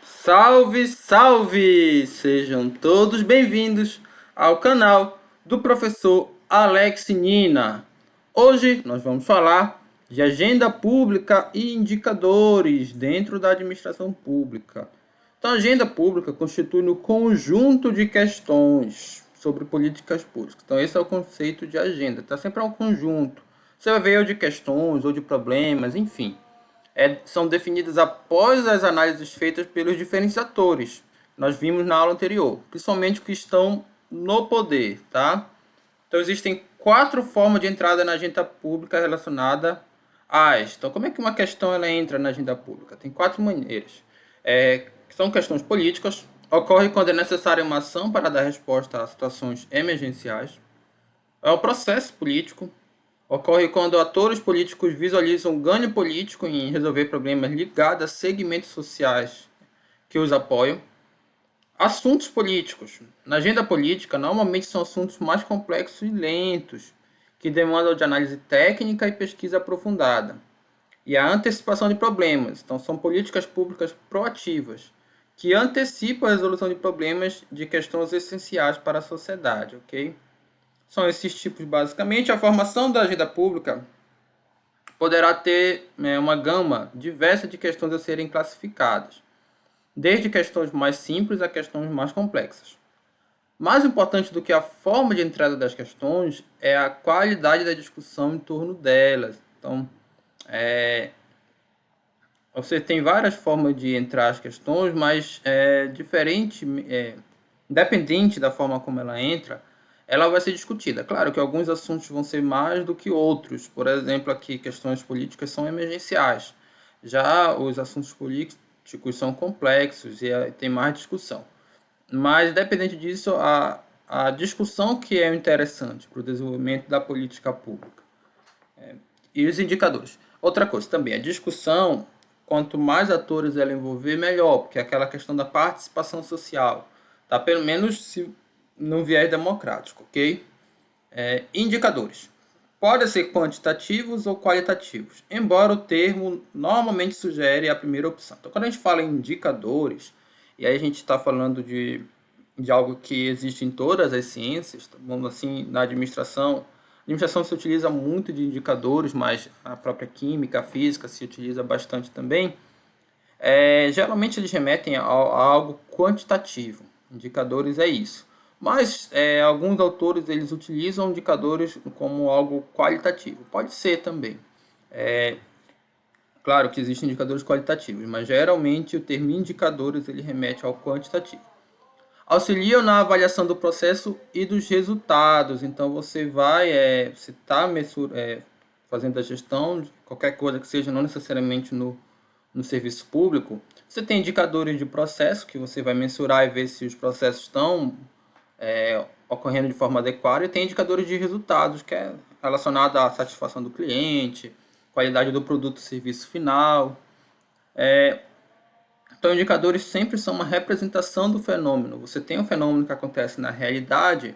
Salve, salve! Sejam todos bem-vindos ao canal do professor Alex Nina. Hoje nós vamos falar de agenda pública e indicadores dentro da administração pública. Então, a agenda pública constitui um conjunto de questões sobre políticas públicas. Então, esse é o conceito de agenda. Está sempre um conjunto. Você vai ver ou de questões ou de problemas, enfim. São definidas após as análises feitas pelos diferentes atores. Nós vimos na aula anterior, principalmente que estão no poder, tá? Então existem 4 formas de entrada na agenda pública relacionada a esta. Então, como é que uma questão ela entra na agenda pública? Tem 4 maneiras. São questões políticas, ocorre quando é necessária uma ação para dar resposta a situações emergenciais. É o processo político, ocorre quando atores políticos visualizam ganho político em resolver problemas ligados a segmentos sociais que os apoiam. Assuntos políticos. Na agenda política, normalmente são assuntos mais complexos e lentos, que demandam de análise técnica e pesquisa aprofundada. E a antecipação de problemas. Então, são políticas públicas proativas, que antecipam a resolução de problemas de questões essenciais para a sociedade, ok? São esses tipos, basicamente. A formação da agenda pública poderá ter uma gama diversa de questões a serem classificadas, desde questões mais simples a questões mais complexas. Mais importante do que a forma de entrada das questões é a qualidade da discussão em torno delas. Então, você tem várias formas de entrar as questões, mas independente da forma como ela entra, ela vai ser discutida. Claro que alguns assuntos vão ser mais do que outros. Por exemplo, aqui questões políticas são emergenciais. Já os assuntos políticos são complexos e tem mais discussão. Mas, independente disso, a discussão que é interessante para o desenvolvimento da política pública. E os indicadores. Outra coisa também, a discussão, quanto mais atores ela envolver, melhor, porque é aquela questão da participação social. Tá? Pelo menos se num viés democrático, ok? Indicadores. Podem ser quantitativos ou qualitativos, embora o termo normalmente sugere a primeira opção. Então, quando a gente fala em indicadores, e aí a gente está falando de algo que existe em todas as ciências, tá bom? Assim, na administração, a administração se utiliza muito de indicadores, mas a própria química, a física se utiliza bastante também. Geralmente eles remetem a algo quantitativo. Indicadores é isso. Mas alguns autores eles utilizam indicadores como algo qualitativo. Pode ser também. Claro que existem indicadores qualitativos, mas geralmente o termo indicadores ele remete ao quantitativo. Auxiliam na avaliação do processo e dos resultados. Então você vai, você está fazendo a gestão de qualquer coisa que seja, não necessariamente no serviço público. Você tem indicadores de processo que você vai mensurar e ver se os processos estão ocorrendo de forma adequada, e tem indicadores de resultados, que é relacionado à satisfação do cliente, qualidade do produto e serviço final. Então, indicadores sempre são uma representação do fenômeno. Você tem um fenômeno que acontece na realidade,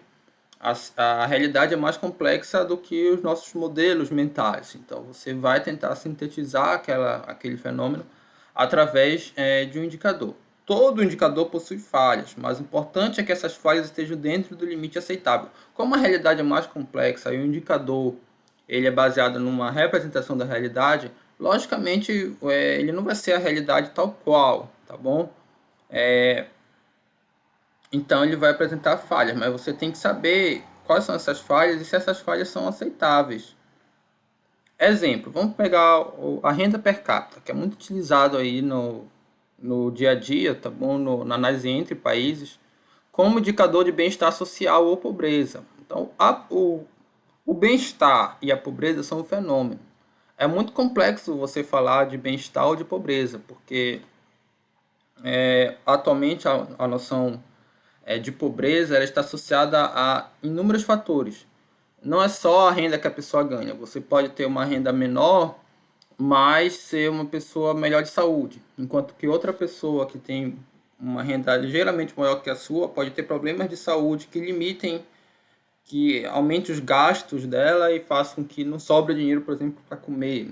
a realidade é mais complexa do que os nossos modelos mentais. Então, você vai tentar sintetizar aquele fenômeno através de um indicador. Todo indicador possui falhas, mas o importante é que essas falhas estejam dentro do limite aceitável. Como a realidade é mais complexa e o indicador ele é baseado numa representação da realidade, logicamente ele não vai ser a realidade tal qual, tá bom? Então ele vai apresentar falhas, mas você tem que saber quais são essas falhas e se essas falhas são aceitáveis. Exemplo, vamos pegar a renda per capita, que é muito utilizado aí no dia a dia, tá bom? Na análise entre países, como indicador de bem-estar social ou pobreza. Então, o bem-estar e a pobreza são um fenômeno. É muito complexo você falar de bem-estar ou de pobreza, porque atualmente a noção de pobreza ela está associada a inúmeros fatores. Não é só a renda que a pessoa ganha. Você pode ter uma renda menor, mas ser uma pessoa melhor de saúde. Enquanto que outra pessoa que tem uma renda ligeiramente maior que a sua pode ter problemas de saúde que limitem, que aumente os gastos dela e façam que não sobre dinheiro, por exemplo, para comer.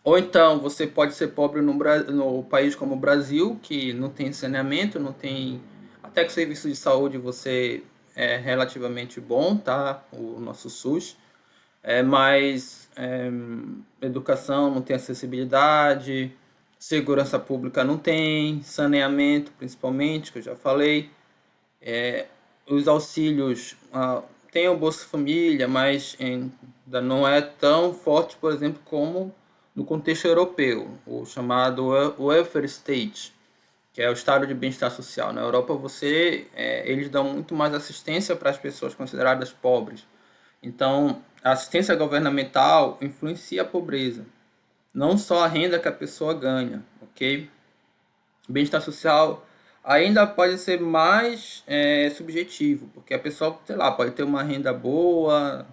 Ou então você pode ser pobre no país como o Brasil, que não tem saneamento, não tem. Até que o serviço de saúde você é relativamente bom, tá? O nosso SUS. Mas educação não tem acessibilidade, segurança pública não tem, saneamento principalmente, que eu já falei. Os auxílios, tem o Bolsa Família, mas ainda não é tão forte, por exemplo, como no contexto europeu, o chamado welfare state, que é o estado de bem-estar social. Na Europa, eles dão muito mais assistência para as pessoas consideradas pobres. Então, a assistência governamental influencia a pobreza, não só a renda que a pessoa ganha, ok? Bem-estar social ainda pode ser mais subjetivo, porque a pessoa, sei lá, pode ter uma renda boa,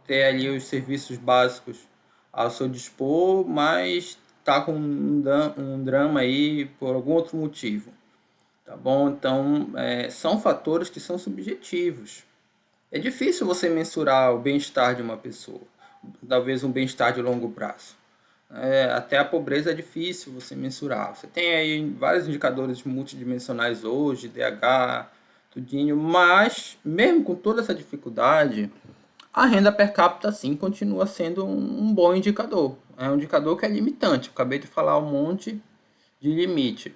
ter ali os serviços básicos ao seu dispor, mas tá com um drama aí por algum outro motivo, tá bom? Então, são fatores que são subjetivos. É difícil você mensurar o bem-estar de uma pessoa, talvez um bem-estar de longo prazo. Até a pobreza é difícil você mensurar. Você tem aí vários indicadores multidimensionais hoje, DH, tudinho, mas mesmo com toda essa dificuldade, a renda per capita sim continua sendo um bom indicador. É um indicador que é limitante. Eu acabei de falar um monte de limite,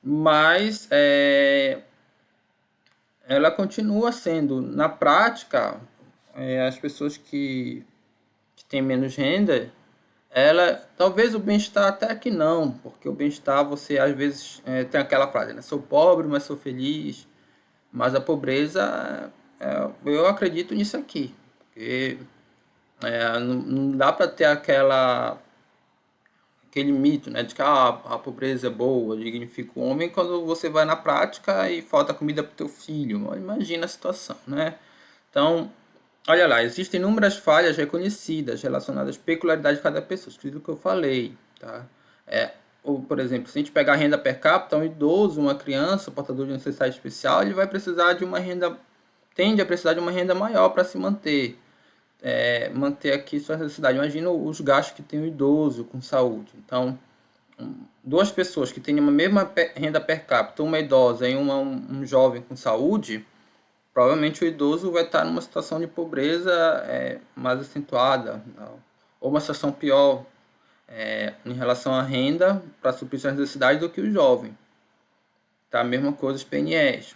mas ela continua sendo, na prática, as pessoas que têm menos renda, ela talvez o bem-estar até que não, porque o bem-estar você às vezes tem aquela frase, né? Sou pobre, mas sou feliz. Mas a pobreza, eu acredito nisso aqui, porque não dá para ter aquele mito, né, de que a pobreza é boa, dignifica o homem, quando você vai na prática e falta comida para o teu filho. Imagina a situação, né? Então, olha lá, existem inúmeras falhas reconhecidas relacionadas à peculiaridade de cada pessoa, aquilo que eu falei, tá? Por exemplo, se a gente pegar a renda per capita, um idoso, uma criança, portador de necessidade especial, ele vai precisar de uma renda, tende a precisar de uma renda maior para se manter, manter aqui sua necessidade. Imagina os gastos que tem o idoso com saúde. Então, duas pessoas que têm uma mesma renda per capita, uma idosa e um jovem com saúde, provavelmente o idoso vai estar numa situação de pobreza mais acentuada, ou uma situação pior em relação à renda para suprir suas necessidades do que o jovem. Tá? A mesma coisa os PNEs.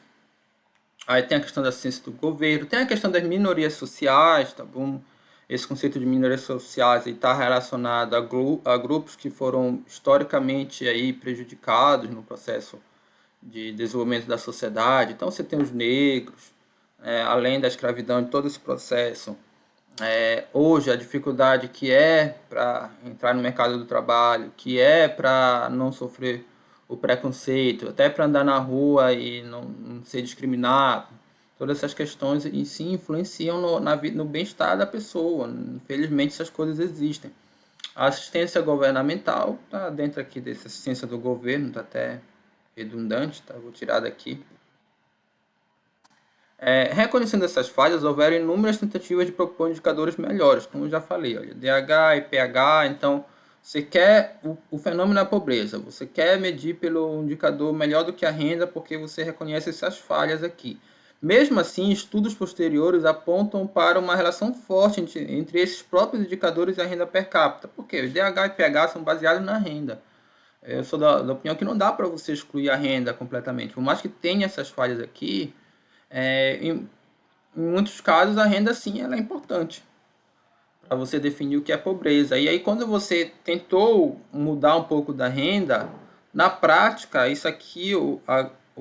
Aí tem a questão da assistência do governo, tem a questão das minorias sociais, tá bom? Esse conceito de minorias sociais está relacionado a grupos que foram historicamente aí prejudicados no processo de desenvolvimento da sociedade. Então você tem os negros, além da escravidão de todo esse processo. Hoje a dificuldade que é para entrar no mercado do trabalho, que é para não sofrer o preconceito, até para andar na rua e não ser discriminado. Todas essas questões em si influenciam no bem-estar da pessoa. Infelizmente essas coisas existem. A assistência governamental está dentro aqui dessa assistência do governo, está até redundante, tá? Vou tirar daqui. Reconhecendo essas falhas, houveram inúmeras tentativas de propor indicadores melhores, como eu já falei, olha, DH, IPH. Então, você quer o fenômeno da pobreza, você quer medir pelo indicador melhor do que a renda, porque você reconhece essas falhas aqui. Mesmo assim, estudos posteriores apontam para uma relação forte entre esses próprios indicadores e a renda per capita, porque os DH e IPH são baseados na renda. Eu sou da opinião que não dá para você excluir a renda completamente. Por mais que tenha essas falhas aqui, em muitos casos a renda sim ela é importante para você definir o que é pobreza. E aí quando você tentou mudar um pouco da renda, na prática isso aqui, o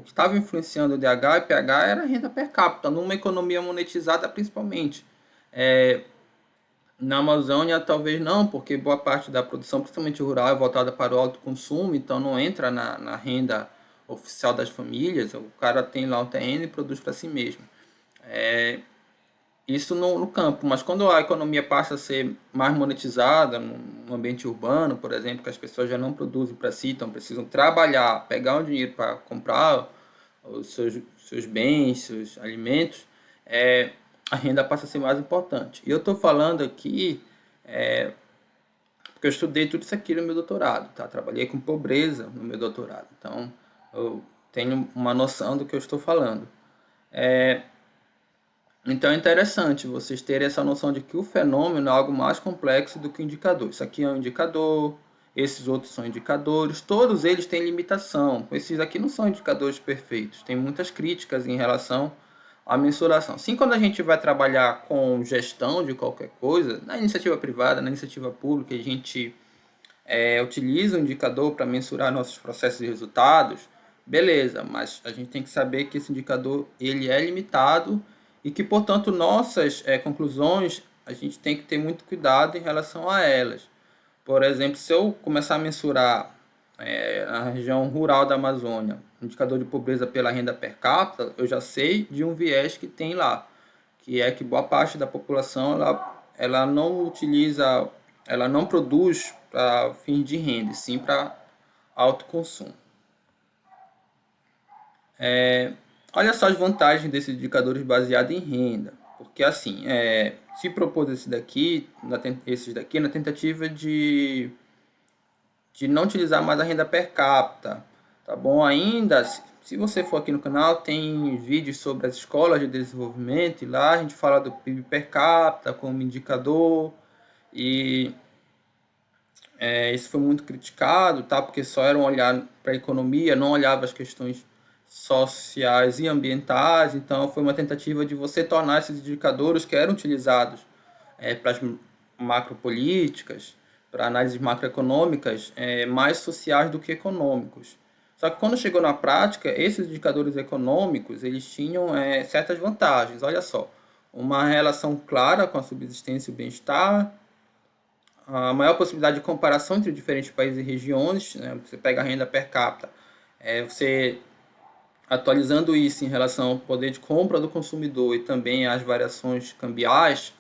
que estava influenciando o DH e PH era a renda per capita, numa economia monetizada principalmente. Na Amazônia talvez não, porque boa parte da produção, principalmente rural, é voltada para o alto consumo, então não entra na renda oficial das famílias. O cara tem lá um terreno e produz para si mesmo. Isso no campo, mas quando a economia passa a ser mais monetizada, no ambiente urbano, por exemplo, que as pessoas já não produzem para si, então precisam trabalhar, pegar um dinheiro para comprar os seus bens, seus alimentos, a renda passa a ser mais importante. E eu estou falando aqui porque eu estudei tudo isso aqui no meu doutorado, tá? Trabalhei com pobreza no meu doutorado, então eu tenho uma noção do que eu estou falando. Então é interessante vocês terem essa noção de que o fenômeno é algo mais complexo do que o indicador. Isso aqui é um indicador, esses outros são indicadores, todos eles têm limitação. Esses aqui não são indicadores perfeitos, tem muitas críticas em relação à mensuração. Assim, quando a gente vai trabalhar com gestão de qualquer coisa, na iniciativa privada, na iniciativa pública, a gente utiliza o indicador para mensurar nossos processos e resultados, beleza, mas a gente tem que saber que esse indicador ele é limitado e que, portanto, nossas conclusões, a gente tem que ter muito cuidado em relação a elas. Por exemplo, se eu começar a mensurar na região rural da Amazônia, indicador de pobreza pela renda per capita, eu já sei de um viés que tem lá, que é que boa parte da população ela não utiliza, ela não produz para fins de renda, sim para autoconsumo. Olha só as vantagens desses indicadores baseados em renda, porque assim, se propôs esses daqui na tentativa de não utilizar mais a renda per capita, tá bom? Ainda, se você for aqui no canal, tem vídeos sobre as escolas de desenvolvimento, e lá a gente fala do PIB per capita como indicador, e isso foi muito criticado, tá? Porque só era um olhar para a economia, não olhava as questões sociais e ambientais, então foi uma tentativa de você tornar esses indicadores que eram utilizados para as macropolíticas, para análises macroeconômicas, mais sociais do que econômicos. Só que quando chegou na prática, esses indicadores econômicos, eles tinham certas vantagens. Olha só, uma relação clara com a subsistência e o bem-estar, a maior possibilidade de comparação entre diferentes países e regiões, né? Você pega a renda per capita, você atualizando isso em relação ao poder de compra do consumidor e também às variações cambiais,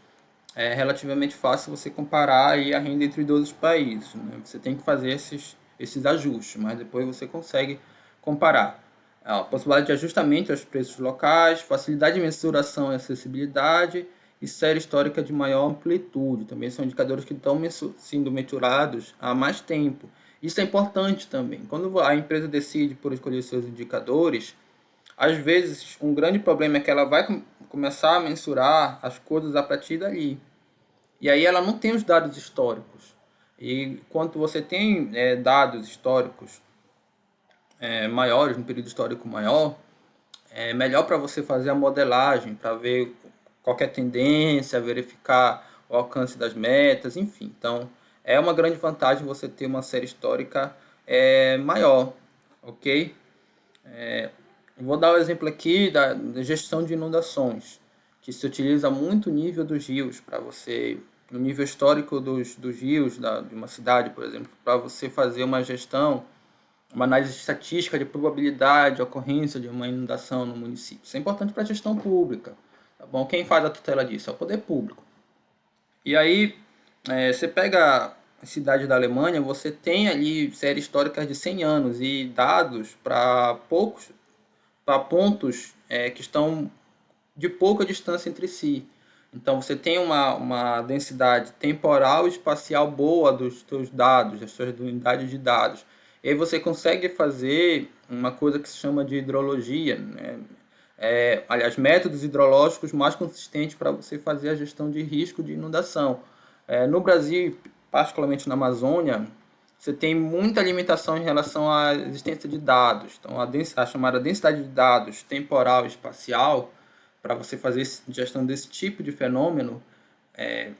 é relativamente fácil você comparar aí a renda entre todos os países, né? Você tem que fazer esses ajustes, mas depois você consegue comparar. A possibilidade de ajustamento aos preços locais, facilidade de mensuração e acessibilidade e série histórica de maior amplitude. Também são indicadores que estão sendo mensurados há mais tempo. Isso é importante também. Quando a empresa decide por escolher seus indicadores, às vezes um grande problema é que ela vai começar a mensurar as coisas a partir dali. E aí ela não tem os dados históricos. E quando você tem dados históricos maiores, um período histórico maior, é melhor para você fazer a modelagem, para ver qualquer tendência, verificar o alcance das metas, enfim. Então, é uma grande vantagem você ter uma série histórica maior, ok? Vou dar o exemplo aqui da gestão de inundações, que se utiliza muito o nível dos rios para você, o nível histórico dos rios de uma cidade, por exemplo, para você fazer uma gestão, uma análise estatística de probabilidade de ocorrência de uma inundação no município. Isso é importante para a gestão pública, tá bom? Quem faz a tutela disso é o poder público. E aí, você pega a cidade da Alemanha, você tem ali séries históricas de 100 anos e dados para pontos que estão de pouca distância entre si. Então você tem uma densidade temporal e espacial boa dos seus dados, das suas unidades de dados. E aí você consegue fazer uma coisa que se chama de hidrologia, né? Aliás, métodos hidrológicos mais consistentes para você fazer a gestão de risco de inundação. No Brasil, particularmente na Amazônia, você tem muita limitação em relação à existência de dados. Então, a chamada densidade de dados temporal e espacial, para você fazer gestão desse tipo de fenômeno, é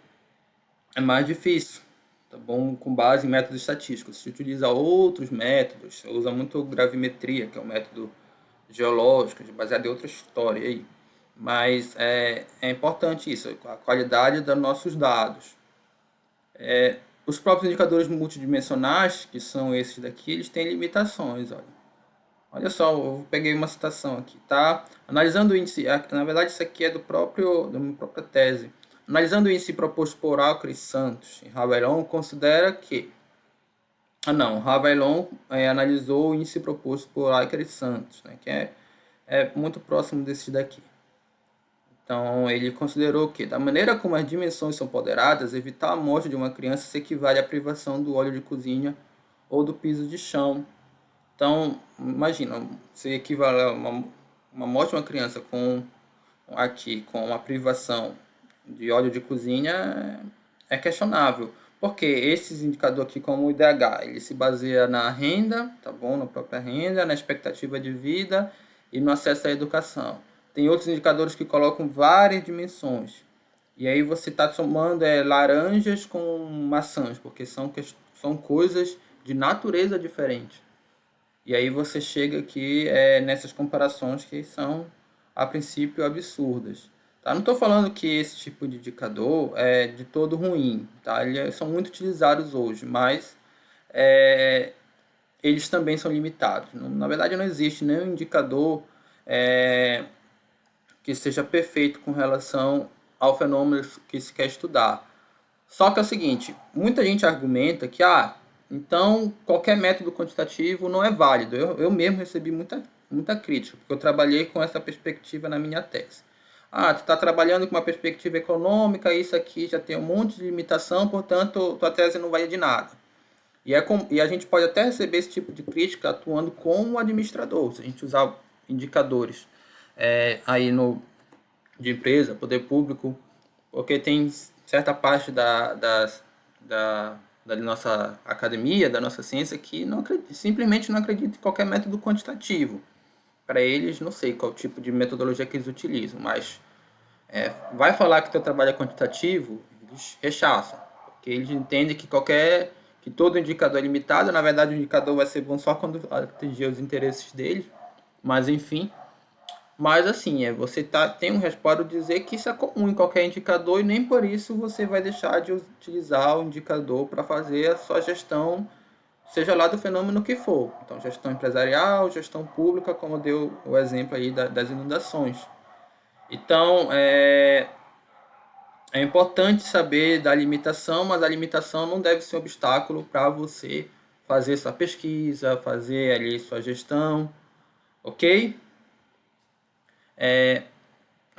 mais difícil, tá bom? Com base em métodos estatísticos. Você utiliza outros métodos, você usa muito gravimetria, que é um método geológico, baseado em outra história aí. Mas é importante isso, a qualidade dos nossos dados. Os próprios indicadores multidimensionais, que são esses daqui, eles têm limitações. Olha só, eu peguei uma citação aqui, tá? Analisando o índice, na verdade isso aqui é da minha própria tese. Analisando o índice proposto por Alckmin e Santos, Ravaillaud considera que... Ravaillaud analisou o índice proposto por Alckmin e Santos, né, que é muito próximo desse daqui. Então, ele considerou que, da maneira como as dimensões são ponderadas, evitar a morte de uma criança se equivale à privação do óleo de cozinha ou do piso de chão. Então, imagina, se equivale a uma morte de uma criança com uma privação de óleo de cozinha é questionável. Porque esses indicadores aqui, como o IDH, ele se baseia na renda, tá bom? Na própria renda, na expectativa de vida e no acesso à educação. Tem outros indicadores que colocam várias dimensões. E aí você está somando laranjas com maçãs, porque são coisas de natureza diferente. E aí você chega aqui nessas comparações que são, a princípio, absurdas. Tá? Não estou falando que esse tipo de indicador é de todo ruim, tá? Eles são muito utilizados hoje, mas é, eles também são limitados. Na verdade, não existe nenhum indicador é, que seja perfeito com relação ao fenômeno que se quer estudar. Só que é o seguinte, muita gente argumenta que, então qualquer método quantitativo não é válido. Eu mesmo recebi muita crítica, porque eu trabalhei com essa perspectiva na minha tese. Tu está trabalhando com uma perspectiva econômica, isso aqui já tem um monte de limitação, portanto, tua tese não vai de nada. E a gente pode até receber esse tipo de crítica atuando como administrador, se a gente usar indicadores aí de empresa, poder público, porque tem certa parte da nossa academia, da nossa ciência, que simplesmente não acredita em qualquer método quantitativo. Para eles, não sei qual tipo de metodologia que eles utilizam, mas vai falar que teu trabalho é quantitativo, eles rechaçam, porque eles entendem que todo indicador é limitado. Na verdade, o indicador vai ser bom só quando atingir os interesses deles, mas enfim. Mas assim, você tem um respaldo dizer que isso é comum em qualquer indicador e nem por isso você vai deixar de utilizar o indicador para fazer a sua gestão, seja lá do fenômeno que for. Então, gestão empresarial, gestão pública, como deu o exemplo aí das inundações. Então, é importante saber da limitação, mas a limitação não deve ser um obstáculo para você fazer sua pesquisa, fazer ali sua gestão, ok?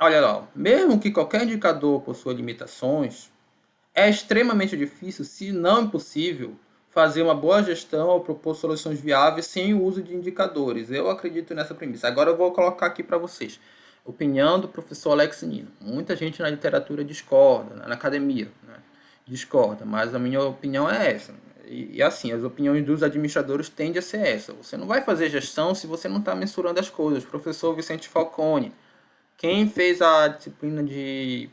Olha lá, mesmo que qualquer indicador possua limitações, é extremamente difícil, se não impossível, fazer uma boa gestão ou propor soluções viáveis sem o uso de indicadores. Eu acredito nessa premissa. Agora eu vou colocar aqui para vocês. Opinião do professor Alex Nino. Muita gente na literatura discorda, na academia, né? Discorda, mas a minha opinião é essa. E assim, as opiniões dos administradores tendem a ser essa. Você não vai fazer gestão se você não está mensurando as coisas. Professor Vicente Falcone, quem fez a disciplina de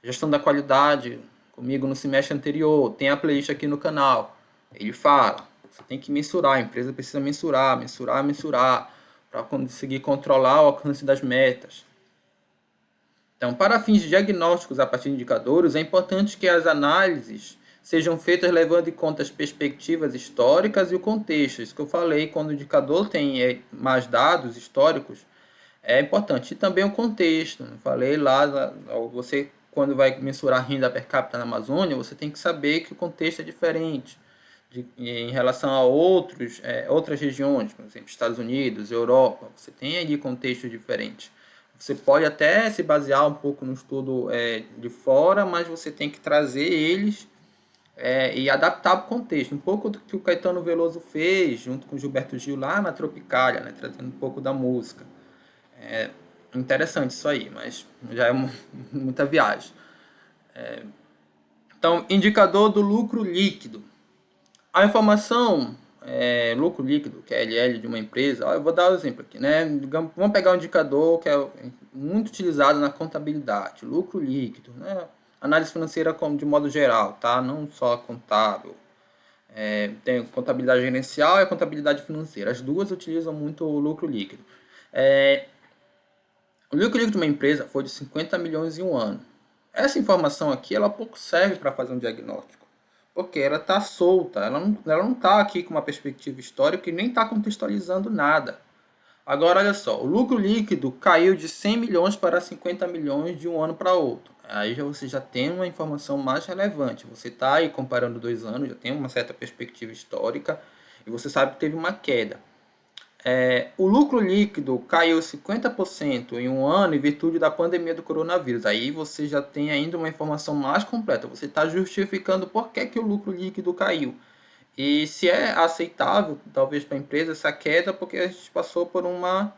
gestão da qualidade comigo no semestre anterior, tem a playlist aqui no canal. Ele fala, você tem que mensurar, a empresa precisa mensurar, para conseguir controlar o alcance das metas. Então, para fins diagnósticos a partir de indicadores, é importante que as análises sejam feitas levando em conta as perspectivas históricas e o contexto. Isso que eu falei, quando o indicador tem mais dados históricos, é importante. E também o contexto. Eu falei lá, você quando vai mensurar renda per capita na Amazônia, você tem que saber que o contexto é diferente em relação a outras regiões, por exemplo, Estados Unidos, Europa. Você tem ali contextos diferentes. Você pode até se basear um pouco no estudo de fora, mas você tem que trazer eles e adaptar para o contexto. Um pouco do que o Caetano Veloso fez, junto com o Gilberto Gil lá na Tropicália, né, trazendo um pouco da música. Interessante isso aí, mas já é muita viagem. Então, indicador do lucro líquido. A informação lucro líquido, que é LL de uma empresa, eu vou dar um exemplo aqui, né? Vamos pegar um indicador que é muito utilizado na contabilidade, lucro líquido, né? Análise financeira de modo geral, tá? Não só contábil. Tem contabilidade gerencial e a contabilidade financeira. As duas utilizam muito o lucro líquido. O lucro líquido de uma empresa foi de 50 milhões em um ano. Essa informação aqui, ela pouco serve para fazer um diagnóstico, porque ela está solta, ela não está aqui com uma perspectiva histórica e nem está contextualizando nada. Agora, olha só, o lucro líquido caiu de 100 milhões para 50 milhões de um ano para outro. Aí você já tem uma informação mais relevante. Você está aí comparando 2 anos, já tem uma certa perspectiva histórica e você sabe que teve uma queda. O lucro líquido caiu 50% em um ano em virtude da pandemia do coronavírus. Aí você já tem ainda uma informação mais completa. Você está justificando por que o lucro líquido caiu. E se é aceitável, talvez para a empresa, essa queda, porque a gente passou por uma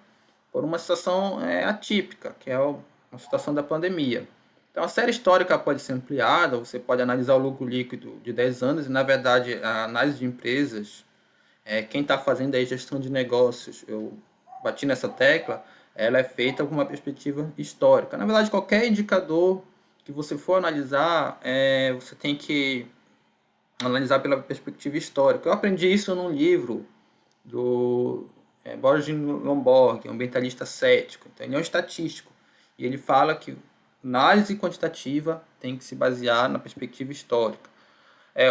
situação atípica, que é a situação da pandemia. Então, a série histórica pode ser ampliada, você pode analisar o lucro líquido de 10 anos, e na verdade, a análise de empresas, quem está fazendo aí gestão de negócios, eu bati nessa tecla, ela é feita com uma perspectiva histórica. Na verdade, qualquer indicador que você for analisar, você tem que analisar pela perspectiva histórica. Eu aprendi isso num livro do Borges Lomborg, ambientalista cético. Então, ele é um estatístico. E ele fala que análise quantitativa tem que se basear na perspectiva histórica.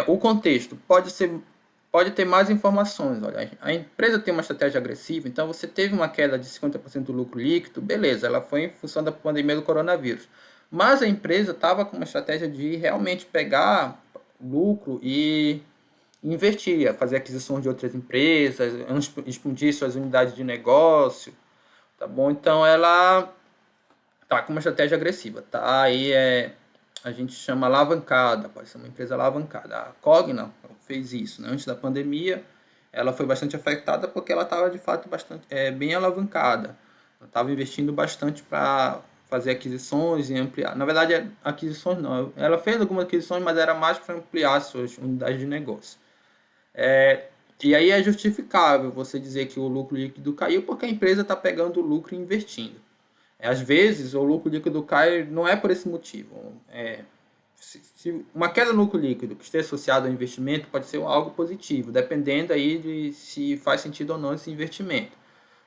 O contexto pode ter mais informações. Olha, a empresa tem uma estratégia agressiva, então você teve uma queda de 50% do lucro líquido, beleza, ela foi em função da pandemia do coronavírus. Mas a empresa estava com uma estratégia de realmente pegar lucro e investir, fazer aquisições de outras empresas, expandir suas unidades de negócio, tá bom? Então ela tá com uma estratégia agressiva, tá? Aí a gente chama alavancada, pode ser uma empresa alavancada. A Cogna fez isso, né? Antes da pandemia, ela foi bastante afetada porque ela estava de fato bastante bem alavancada. Ela estava investindo bastante para fazer aquisições e ampliar. Na verdade, aquisições não. Ela fez algumas aquisições, mas era mais para ampliar suas unidades de negócio. E aí é justificável você dizer que o lucro líquido caiu porque a empresa está pegando o lucro e investindo. Às vezes, o lucro líquido cai não é por esse motivo. Se uma queda no lucro líquido que esteja associada ao investimento pode ser algo positivo, dependendo aí de se faz sentido ou não esse investimento.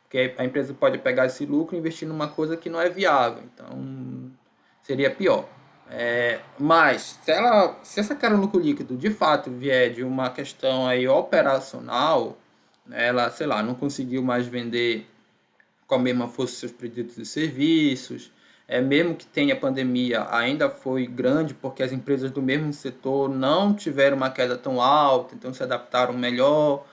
Porque a empresa pode pegar esse lucro e investir numa coisa que não é viável. Então, seria pior. Mas, se essa queda no lucro líquido de fato vier de uma questão aí operacional, né, ela, sei lá, não conseguiu mais vender com a mesma força seus produtos e serviços, mesmo que tenha pandemia, ainda foi grande porque as empresas do mesmo setor não tiveram uma queda tão alta, então se adaptaram melhor,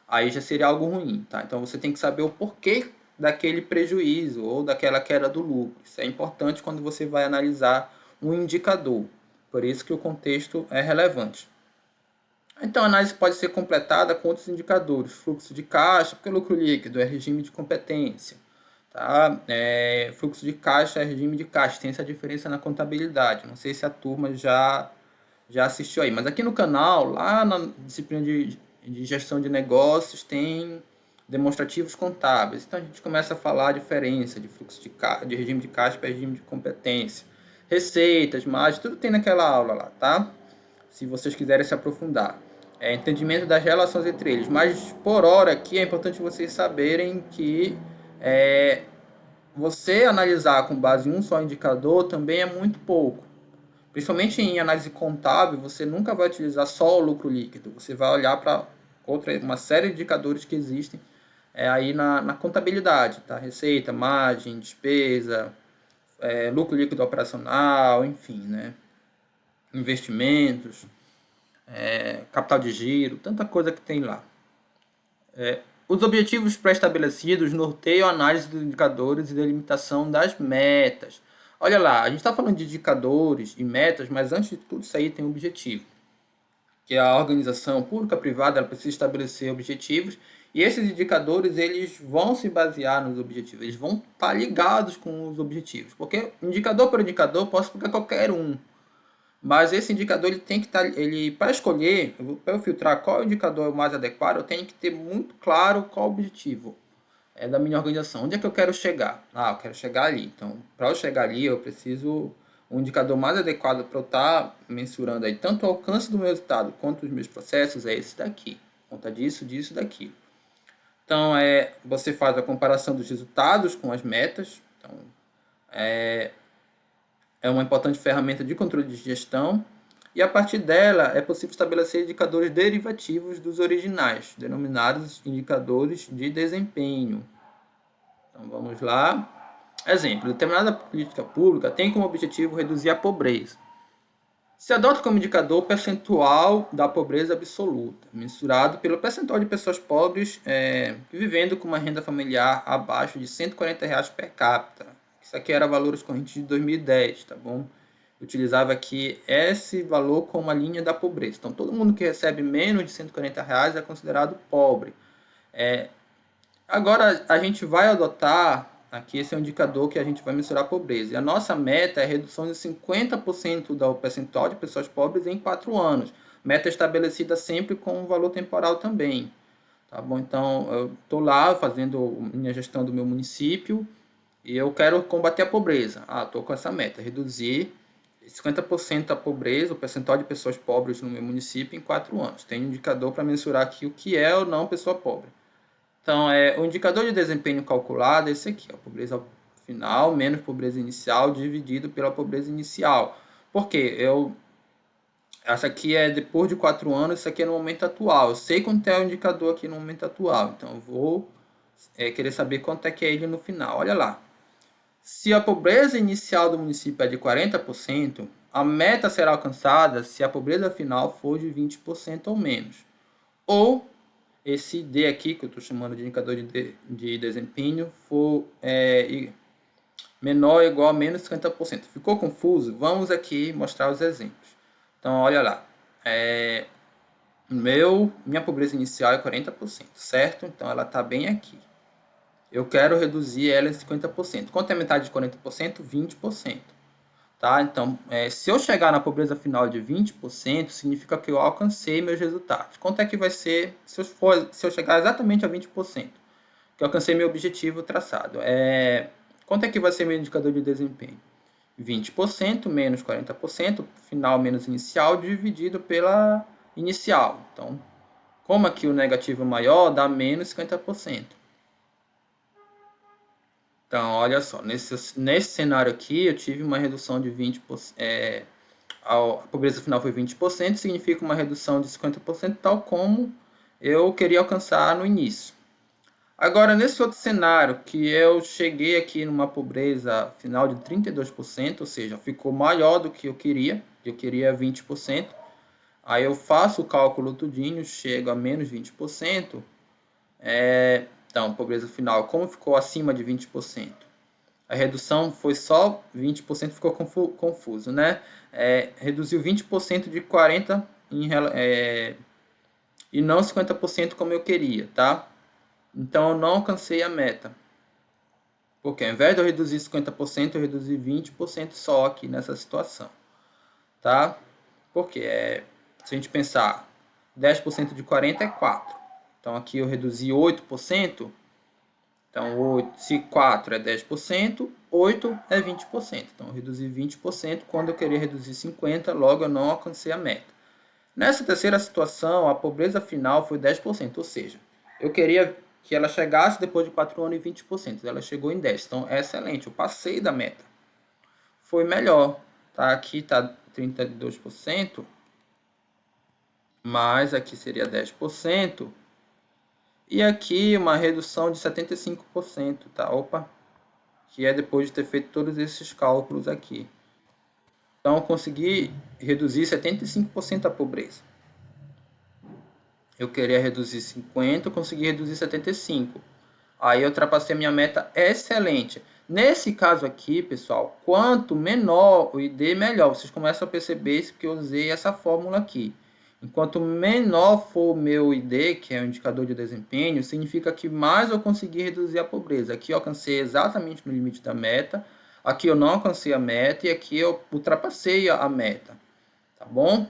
aí já seria algo ruim, tá? Então você tem que saber o porquê daquele prejuízo ou daquela queda do lucro. Isso é importante quando você vai analisar um indicador. Por isso que o contexto é relevante. Então, a análise pode ser completada com outros indicadores, fluxo de caixa, porque o lucro líquido é regime de competência. Tá? Fluxo de caixa é regime de caixa, tem essa diferença na contabilidade. Não sei se a turma já assistiu aí, mas aqui no canal, lá na disciplina de gestão de negócios, tem demonstrativos contábeis. Então a gente começa a falar a diferença de fluxo de regime de caixa para regime de competência. Receitas, margens, tudo tem naquela aula lá, tá? Se vocês quiserem se aprofundar. Entendimento das relações entre eles. Mas por hora aqui é importante vocês saberem que você analisar com base em um só indicador também é muito pouco. Principalmente em análise contábil, você nunca vai utilizar só o lucro líquido. Você vai olhar para uma série de indicadores que existem aí na contabilidade, tá? Receita, margem, despesa, lucro líquido operacional, enfim, né? Investimentos, capital de giro, tanta coisa que tem lá. Os objetivos pré-estabelecidos norteiam a análise dos indicadores e delimitação das metas. Olha lá, a gente está falando de indicadores e metas, mas antes de tudo isso aí tem um objetivo. Que a organização pública-privada ela precisa estabelecer objetivos e esses indicadores eles vão se basear nos objetivos, eles vão estar ligados com os objetivos. Porque indicador por indicador posso pegar qualquer um. Mas esse indicador ele tem que estar, para escolher, para eu filtrar qual é o indicador mais adequado, eu tenho que ter muito claro qual o objetivo da minha organização. Onde é que eu quero chegar? Eu quero chegar ali. Então, para eu chegar ali, eu preciso um indicador mais adequado para eu estar mensurando aí tanto o alcance do meu resultado quanto os meus processos é esse daqui. Conta disso, disso, daqui. Então, você faz a comparação dos resultados com as metas. Então, é uma importante ferramenta de controle de gestão e a partir dela é possível estabelecer indicadores derivativos dos originais, denominados indicadores de desempenho. Então vamos lá. Exemplo, determinada política pública tem como objetivo reduzir a pobreza. Se adota como indicador o percentual da pobreza absoluta, mensurado pelo percentual de pessoas pobres vivendo com uma renda familiar abaixo de R$ 140 per capita. Isso aqui era valores correntes de 2010, tá bom? Eu utilizava aqui esse valor como a linha da pobreza. Então, todo mundo que recebe menos de R$ 140 é considerado pobre. Agora, a gente vai adotar, aqui esse é um indicador que a gente vai mensurar a pobreza. E a nossa meta é a redução de 50% do percentual de pessoas pobres em 4 anos. Meta estabelecida sempre com um valor temporal também. Tá bom? Então, eu estou lá fazendo minha gestão do meu município e eu quero combater a pobreza. Estou com essa meta, reduzir 50% a pobreza, o percentual de pessoas pobres no meu município em 4 anos. Tem um indicador para mensurar aqui o que é ou não pessoa pobre. Então, o indicador de desempenho calculado é esse aqui, a pobreza final menos pobreza inicial dividido pela pobreza inicial. Por quê? Essa aqui é depois de 4 anos, isso aqui é no momento atual. Eu sei quanto é o indicador aqui no momento atual, então eu vou querer saber quanto é que é ele no final. Olha lá. Se a pobreza inicial do município é de 40%, a meta será alcançada se a pobreza final for de 20% ou menos. Ou esse D aqui, que eu estou chamando de indicador de desempenho, for menor ou igual a menos 50%. Ficou confuso? Vamos aqui mostrar os exemplos. Então, olha lá. Minha pobreza inicial é 40%, certo? Então, ela está bem aqui. Eu quero reduzir ela em 50%. Quanto é metade de 40%? 20%. Tá? Então, se eu chegar na pobreza final de 20%, significa que eu alcancei meus resultados. Quanto é que vai ser se eu chegar exatamente a 20%? Que eu alcancei meu objetivo traçado. Quanto é que vai ser meu indicador de desempenho? 20% menos 40%, final menos inicial, dividido pela inicial. Então, como aqui o negativo é maior, dá menos 50%. Então, olha só, nesse cenário aqui, eu tive uma redução de 20%, a pobreza final foi 20%, significa uma redução de 50%, tal como eu queria alcançar no início. Agora, nesse outro cenário, que eu cheguei aqui numa pobreza final de 32%, ou seja, ficou maior do que eu queria 20%, aí eu faço o cálculo tudinho, chego a menos 20%, então, pobreza final, como ficou acima de 20%? A redução foi só 20%, ficou confuso, né? Reduziu 20% de 40% e não 50% como eu queria, tá? Então, eu não alcancei a meta. Porque ao invés de eu reduzir 50%, eu reduzi 20% só aqui nessa situação, tá? Porque se a gente pensar, 10% de 40 é 4. Então, aqui eu reduzi 8%. Então, se 4 é 10%, 8 é 20%. Então, eu reduzi 20% quando eu queria reduzir 50%, logo eu não alcancei a meta. Nessa terceira situação, a pobreza final foi 10%, ou seja, eu queria que ela chegasse depois de 4 anos em 20%. Ela chegou em 10%. Então, é excelente, eu passei da meta. Foi melhor. Tá? Aqui está 32%, mas aqui seria 10%. E aqui uma redução de 75%, tá? Opa, que é depois de ter feito todos esses cálculos aqui. Então, eu consegui reduzir 75% a pobreza. Eu queria reduzir 50%, eu consegui reduzir 75%. Aí eu ultrapassei a minha meta, excelente. Nesse caso aqui, pessoal, quanto menor o ID, melhor. Vocês começam a perceber isso que eu usei essa fórmula aqui. Enquanto menor for o meu ID, que é o indicador de desempenho, significa que mais eu consegui reduzir a pobreza. Aqui eu alcancei exatamente no limite da meta, aqui eu não alcancei a meta e aqui eu ultrapassei a meta. Tá bom?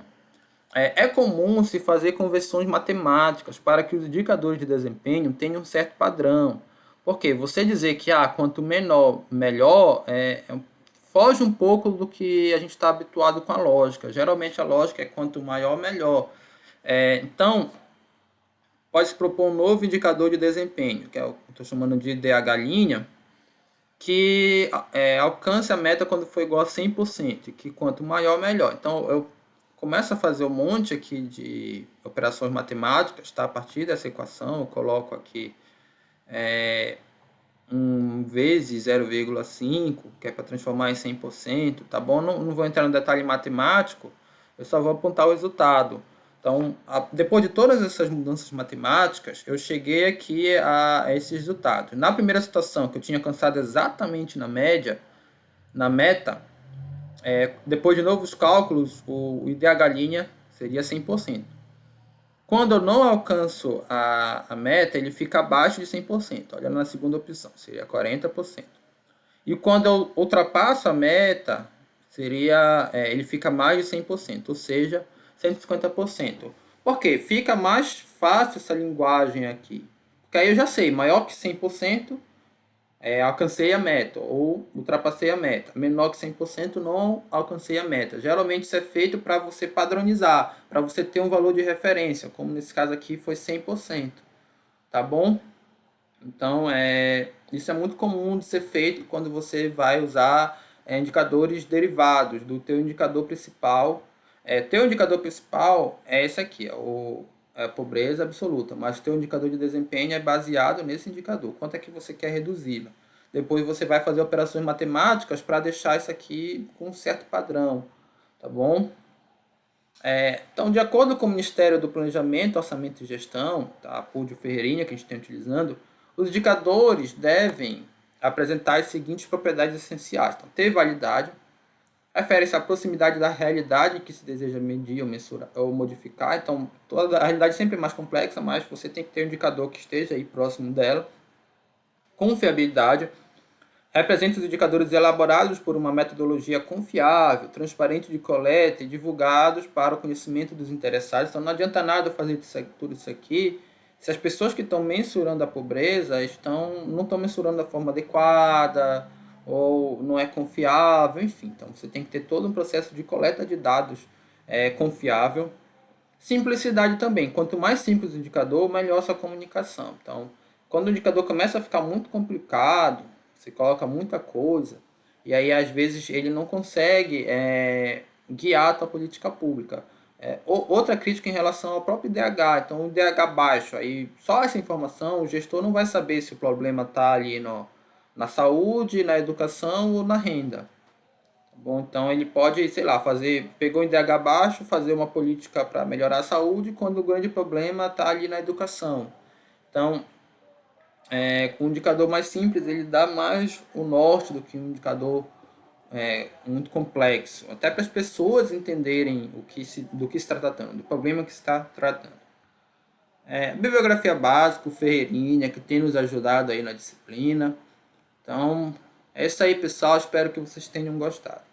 É comum se fazer conversões matemáticas para que os indicadores de desempenho tenham um certo padrão. Porque você dizer que quanto menor, melhor, foge um pouco do que a gente está habituado com a lógica. Geralmente a lógica é quanto maior, melhor. Então, pode se propor um novo indicador de desempenho, que eu estou chamando de DH', que alcance a meta quando for igual a 100%, que quanto maior, melhor. Então, eu começo a fazer um monte aqui de operações matemáticas, tá? A partir dessa equação, eu coloco aqui 1 vezes 0,5, que é para transformar em 100%, tá bom? Não vou entrar no detalhe matemático, eu só vou apontar o resultado. Então, depois de todas essas mudanças matemáticas, eu cheguei aqui a esses resultados. Na primeira situação, que eu tinha alcançado exatamente na média, na meta, depois de novos cálculos, o IDH' seria 100%. Quando eu não alcanço a meta, ele fica abaixo de 100%. Olha na segunda opção, seria 40%. E quando eu ultrapasso a meta, ele fica mais de 100%, ou seja, 150%. Por quê? Fica mais fácil essa linguagem aqui. Porque aí eu já sei, maior que 100%, alcancei a meta, ou ultrapassei a meta. Menor que 100%, não alcancei a meta. Geralmente isso é feito para você padronizar, para você ter um valor de referência, como nesse caso aqui foi 100%. Tá bom? Então, isso é muito comum de ser feito quando você vai usar indicadores derivados do teu indicador principal. Teu indicador principal é esse aqui, a pobreza absoluta, mas teu indicador de desempenho é baseado nesse indicador. Quanto é que você quer reduzi-la? Depois você vai fazer operações matemáticas para deixar isso aqui com um certo padrão, tá bom? Então, de acordo com o Ministério do Planejamento, Orçamento e Gestão, tá? A Púdio Ferreirinha, que a gente está utilizando, os indicadores devem apresentar as seguintes propriedades essenciais. Então, ter validade, refere-se à proximidade da realidade que se deseja medir ou mensurar ou modificar. Então, toda a realidade sempre é mais complexa, mas você tem que ter um indicador que esteja aí próximo dela. Confiabilidade, representa os indicadores elaborados por uma metodologia confiável, transparente de coleta e divulgados para o conhecimento dos interessados. Então não adianta nada fazer tudo isso aqui se as pessoas que estão mensurando a pobreza não estão mensurando da forma adequada ou não é confiável, enfim. Então você tem que ter todo um processo de coleta de dados confiável. Simplicidade também. Quanto mais simples o indicador, melhor a sua comunicação. Então, quando o indicador começa a ficar muito complicado, você coloca muita coisa, e aí às vezes ele não consegue guiar a tua política pública. Outra crítica em relação ao próprio IDH. Então, o IDH baixo, aí só essa informação, o gestor não vai saber se o problema está ali na saúde, na educação ou na renda. Bom, então ele pode, sei lá, pegou o IDH baixo, fazer uma política para melhorar a saúde, quando o grande problema está ali na educação. Então, com um indicador mais simples, ele dá mais o norte do que um indicador muito complexo, até para as pessoas entenderem do que se está tratando, do problema que se está tratando. Bibliografia básica, o Ferreirinha, que tem nos ajudado aí na disciplina. Então, é isso aí, pessoal. Espero que vocês tenham gostado.